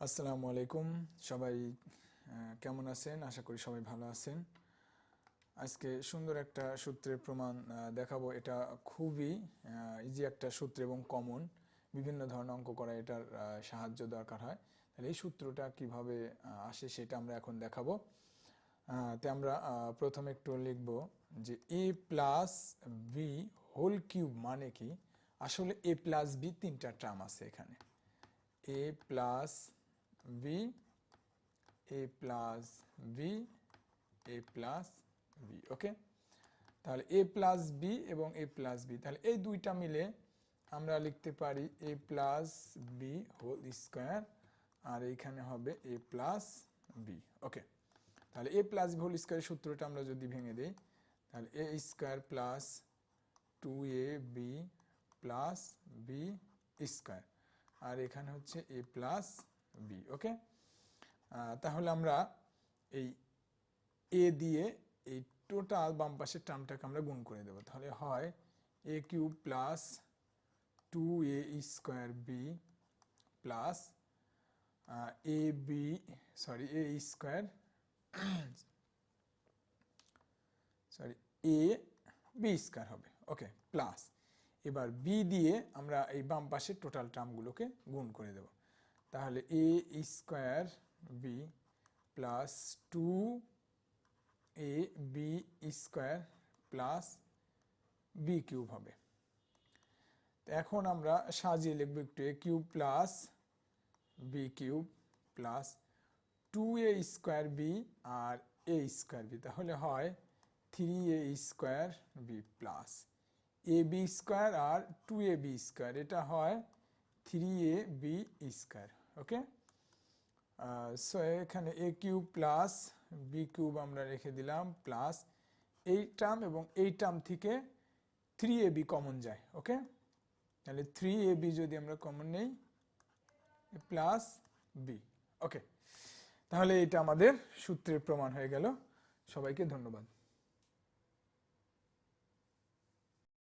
আসসালামু আলাইকুম সবাই কেমন আছেন? আশা করি সবাই ভালো আছেন। আজকে সুন্দর একটা সূত্রের প্রমাণ দেখাবো। এটা খুবই ইজি একটা সূত্র এবং কমন। বিভিন্ন ধরনের অঙ্ক করা এটার সাহায্য দরকার হয়। তাহলে এই সূত্রটা কিভাবে আসে সেটা আমরা এখন দেখাবো। তে আমরা প্রথমে একটু লিখব যে a plus b whole cube মানে কি। আসলে a প্লাস বি তিনটা টার্ম আছে এখানে। a plus b, a plus b, a plus b. Okay, তাহলে a প্লাস বি এবং a প্লাস বি, তাহলে এই দুইটা মিলে আমরা লিখতে পারি a plus b whole square, আর এইখানে হবে a প্লাস বি। ওকে, তাহলে a প্লাস বি হোল স্কোয়ারের সূত্রটা আমরা যদি ভেঙে দিই, তাহলে a square plus 2ab plus b square, আর এখানে হচ্ছে a প্লাস বি। ওকে, তাহলে আমরা এই এ দিয়ে এই টোটাল বাম পাশের টার্মটাকে আমরা গুণ করে দেবো। তাহলে হয় a cube plus 2a square b plus a b a square a b square হবে। ওকে, প্লাস এবার বি দিয়ে আমরা এই বাম পাশের টোটাল টার্মগুলোকে গুণ করে দেব। তাহলে a square b plus 2ab square plus b cube হবে। এখন আমরা সাজিয়ে লিখব একটু, a cube plus b cube plus 2a square b আর এ স্কোয়ার বি, তাহলে হয় 3a square b plus a b square আর 2ab স্কোয়ার, এটা হয় 3ab স্কোয়ার। ওকে, সো এখানে a cube plus b cube আমরা রেখে দিলাম প্লাস এই টার্ম এবং এই টার্ম থেকে 3ab কমন যায়। ওকে, তাহলে 3ab যদি আমরা কমন নেই প্লাস বি। ওকে, তাহলে এটা আমাদের সূত্রের প্রমাণ হয়ে গেল। সবাইকে ধন্যবাদ।